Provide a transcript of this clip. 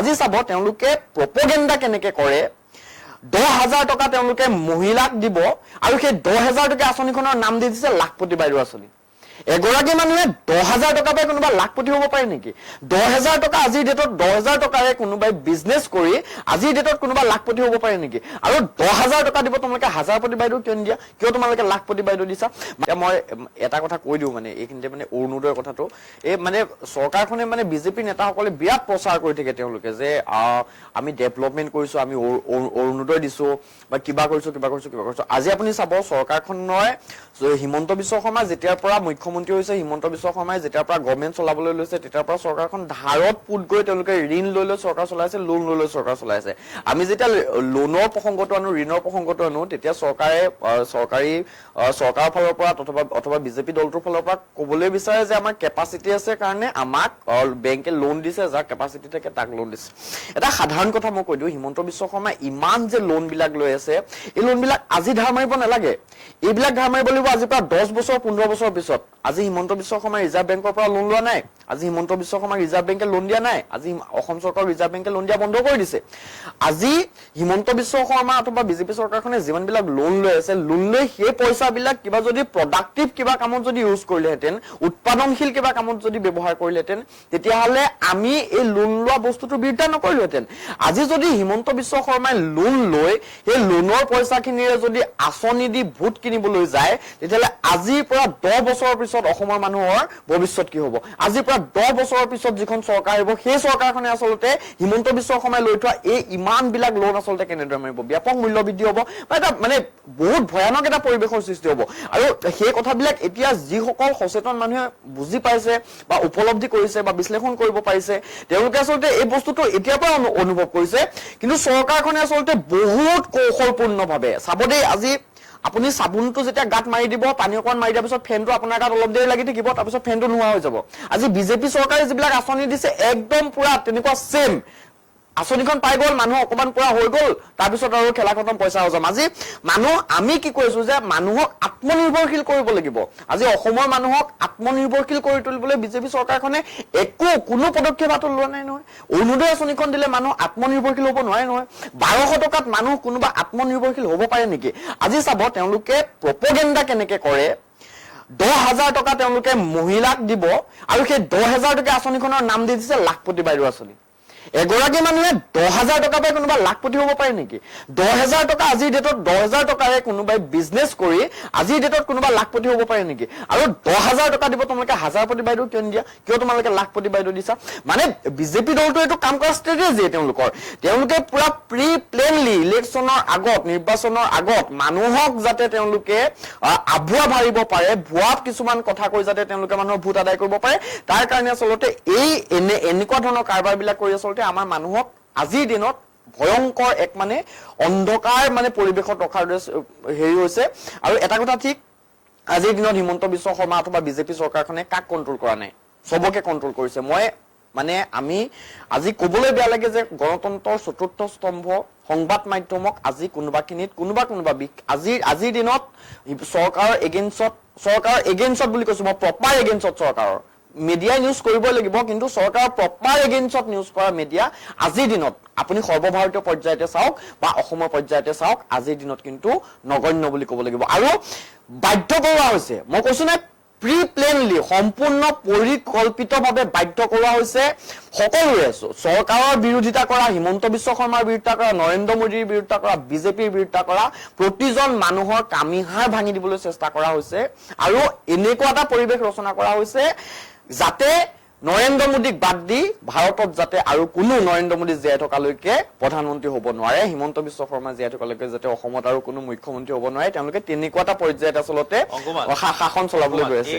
আজি চাব তেওঁলোকে প্ৰপগেণ্ডা কেনেকে কৰে 10,000 টকা তেওঁলোকে মহিলাক দিব আৰু সেই 10,000 টকা আঁচনিখনৰ নাম দি দিছে লাখপতি বাইদেউ আঁচনি এগৰাকী মানুহে 10,000 টকা পাই কোনোবা লাখপতি হ'ব পাৰে নেকি 10,000 টকা আজিৰ ডেটত 10,000 টকাৰে কোনোবাই বিজনেছ কৰি আজিৰ ডেটত কোনোবা লাখপতি হ'ব পাৰে নেকি আৰু 10,000 টকা দিব তোমালোকে হাজাৰপতি বাইদেউ কিয় নিদিয়া কিয় তোমালোকে লাখপতি বাইদেউ দিছা মই এটা কথা কৈ দিওঁ মানে এইখিনিতে মানে অৰুণোদয়ৰ কথাটো এই মানে চৰকাৰখনে মানে বিজেপি নেতাসকলে বিৰাট প্ৰচাৰ কৰি থাকে তেওঁলোকে যে আমি ডেভেলপমেণ্ট কৰিছো আমি অৰুণোদয় দিছো বা কিবা কৰিছো আজি আপুনি চাব চৰকাৰখনৰ হিমন্ত বিশ্ব শৰ্মা যেতিয়াৰ পৰা মুখ্যমন্ত্ৰী হৈছে হিমন্ত বিশ্ব শৰ্মাই যেতিয়াৰ পৰা গভৰ্ণমেণ্ট চলাবলৈ লৈছে তেতিয়াৰ পৰা চৰকাৰখন ধাৰত পুত গৈ তেওঁলোকে ঋণ লৈ চৰকাৰ চলাইছে লোন লৈ চৰকাৰ চলাইছে আমি যেতিয়া লোনৰ প্ৰসংগটো আনো ঋণৰ প্ৰসংগটো আনো তেতিয়া চৰকাৰৰ ফালৰ পৰা অথবা বিজেপি দলটোৰ ফালৰ পৰা ক'বলৈ বিচাৰে যে আমাৰ কেপাচিটি আছে কাৰণে আমাক বেংকে লোন দিছে যাৰ কেপাচিটি থাকে তাক লোন দিছে এটা সাধাৰণ কথা মই কৈ দিওঁ হিমন্ত বিশ্ব শৰ্মা ইমান যে লোন বিলাক লৈ আছে এই লোন বিলাক আজি ধাৰ মাৰিব নালাগে এইবিলাক ধাৰ মাৰিব লাগিব আজিৰ পৰা 10 বছৰ 15 বছৰ পিছত আজি হিমন্ত বিশ্ব শৰ্মা ৰিজাৰ্ভ বেংকৰ পৰা লোন লোৱা নাই আজি হিমন্ত বিশ্ব শৰ্মা ৰিজাৰ্ভ বেংকে লোন দিয়া নাই আজি অসম চৰকাৰৰ ৰিজাৰ্ভ বেংকে লোন দিয়া বন্ধ কৰি দিছে আজি হিমন্ত বিশ্ব শৰ্মা অথবা বিজেপি চৰকাৰখনে যিমানবিলাক লোন লৈ আছে লোন লৈ সেই পইচাবিলাক কিবা যদি প্ৰডাক্টিভ কিবা কামত যদি ইউজ কৰিলেহেঁতেন উৎপাদনশীল কিবা কামত যদি ব্যৱহাৰ কৰিলেহেঁতেন তেতিয়াহ'লে আমি এই লোন লোৱা বস্তুটোৰ বিৰোধিতা নকৰিলোহেঁতেন আজি যদি হিমন্ত বিশ্ব শৰ্মাই লোন লৈ সেই লোনৰ পইচাখিনিৰে যদি আঁচনি দি ভোট কিনিবলৈ যায় তেতিয়াহ'লে আজিৰ পৰা 10 বছৰৰ পিছত অসমৰ মানুহৰ ভৱিষ্যত কি হ'ব আজিৰ পৰা 10 বছৰৰ পিছত যিখন চৰকাৰ আহিব সেই চৰকাৰখনে আচলতে হিমন্ত বিশ্ব শৰ্মাই লৈ থোৱা এই ইমানবিলাক লোন আচলতে কেনেদৰে মাৰিব ব্যাপক মূল্য বৃদ্ধি হ'ব বা এটা মানে বহুত ভয়ানক এটা পৰিৱেশৰ সৃষ্টি হ'ব আৰু সেই কথাবিলাক এতিয়া যিসকল সচেতন মানুহে বুজি পাইছে বা উপলব্ধি কৰিছে বা বিশ্লেষণ কৰিব পাৰিছে তেওঁলোকে আচলতে এই বস্তুটো এতিয়াৰ পৰা অনুভৱ কৰিছে কিন্তু চৰকাৰখনে আচলতে বহুত কৌশলপূৰ্ণভাৱে চাব দেই আজি আপুনি চাবোনটো যেতিয়া গাত মাৰি দিব পানী অকণ মাৰি দিয়াৰ পিছত ফেনটো আপোনাৰ গাত অলপ দেৰি লাগি থাকিব তাৰপিছত ফেনটো নোহোৱা হৈ যাব আজি বিজেপি চৰকাৰে যিবিলাক আঁচনি দিছে একদম পুৰা তেনেকুৱা সেম আঁচনিখন পাই গ'ল মানুহ অকমান পুৰা হৈ গ'ল তাৰপিছত আৰু খেলা খতম পইচা হজম আজি মানুহ আমি কি কৈছো যে মানুহক আত্মনিৰ্ভৰশীল কৰিব লাগিব আজি অসমৰ মানুহক আত্মনিৰ্ভৰশীল কৰি তুলিবলৈ বিজেপি চৰকাৰখনে কোনো পদক্ষেপ হাতত লোৱা নাই নহয় অৰুণোদয় আঁচনিখন দিলে মানুহ আত্মনিৰ্ভৰশীল হ'ব নোৱাৰে নহয় 1200 টকাত মানুহ কোনোবা আত্মনিৰ্ভৰশীল হ'ব পাৰে নেকি আজি চাব তেওঁলোকে প্ৰপগেণ্ডা কেনেকে কৰে 10,000 টকা তেওঁলোকে মহিলাক দিব আৰু সেই 10,000 টকা আঁচনিখনৰ নাম দি দিছে লাখপতি বাইদেউ আঁচনি এগৰাকী মানুহে 10,000 টকা পাই কোনোবা লাখপতি হ'ব পাৰে নেকি 10,000 টকা আজিৰ ডেটত 10,000 টকাৰে কোনোবাই বিজনেছ কৰি আজিৰ ডেটত কোনোবা লাখপতি হ'ব পাৰে নেকি আৰু 10,000 টকা দিব তোমালোকে হাজাৰপতি বাইদেউ কিয় নিদিয়া কিয় তোমালোকে লাখপতি বাইদেউ দিছা মানে বিজেপি দলটো এইটো কাম কৰা ষ্ট্ৰেটেজি তেওঁলোকে পুৰা প্ৰি প্লেনলি ইলেকশ্যনৰ আগত নিৰ্বাচনৰ আগত মানুহক যাতে তেওঁলোকে আভুৱা ভাৰিব পাৰে ভুৱা কিছুমান কথা কৈ যাতে তেওঁলোকে মানুহৰ ভোট আদায় কৰিব পাৰে তাৰ কাৰণে আচলতে এই এনেকুৱা ধৰণৰ কাৰবাৰবিলাক কৰি আচলতে আমাৰ মানুহক আজিৰ দিনত ভয়ংকৰ এক মানে অন্ধকাৰ মানে পৰিৱেশত ৰখাৰ হেৰি হৈছে আৰু এটা কথা ঠিক আজিৰ দিনত হিমন্ত বিশ্ব শৰ্মা অথবা বিজেপি চৰকাৰখনে কাক কণ্ট্ৰল কৰা নাই সবকে কণ্ট্ৰল কৰিছে মই মানে আমি আজি ক'বলৈ বেয়া লাগে যে গণতন্ত্ৰৰ চতুৰ্থ স্তম্ভ সংবাদ মাধ্যমক আজি কোনোবা আজিৰ দিনত চৰকাৰৰ এগেইনষ্টত বুলি কৈছো মই প্ৰপাৰ এগেইনষ্টত চৰকাৰৰ মিডিয়া নিউজ কৰিব লাগিব কিন্তু চৰকাৰৰ প্ৰপাৰ এগেইনষ্টত নিউজ কৰা মিডিয়া আজিৰ দিনত আপুনি সৰ্বভাৰতীয় পৰ্যায়তে চাওক বা অসমৰ পৰ্যায়তে চাওক আজিৰ দিনত কিন্তু নগণ্য বুলি ক'ব লাগিব আৰু বাধ্য কৰোৱা হৈছে মই কৈছো নে প্ৰি প্লেনলি সম্পূৰ্ণ পৰিকল্পিতভাৱে বাধ্য কৰোৱা হৈছে সকলোৰে চৰকাৰৰ বিৰোধিতা কৰা হিমন্ত বিশ্ব শৰ্মাৰ বিৰোধিতা কৰা নৰেন্দ্ৰ মোদীৰ বিৰোধিতা কৰা বিজেপিৰ বিৰোধিতা কৰা প্ৰতিজন মানুহৰ কামিহাৰ ভাঙি দিবলৈ চেষ্টা কৰা হৈছে আৰু এনেকুৱা এটা পৰিৱেশ ৰচনা কৰা হৈছে যাতে নৰেন্দ্ৰ মোদীক বাদ দি ভাৰতত যাতে আৰু কোনো নৰেন্দ্ৰ মোদী জীয়াই থকালৈকে প্ৰধানমন্ত্ৰী হ'ব নোৱাৰে হিমন্ত বিশ্ব শৰ্মা জীয়াই থকালৈকে যাতে অসমত আৰু কোনো মুখ্যমন্ত্ৰী হ'ব নোৱাৰে তেওঁলোকে তেনেকুৱা এটা পৰ্যায়ত আচলতে শাসন চলাবলৈ গৈ আছে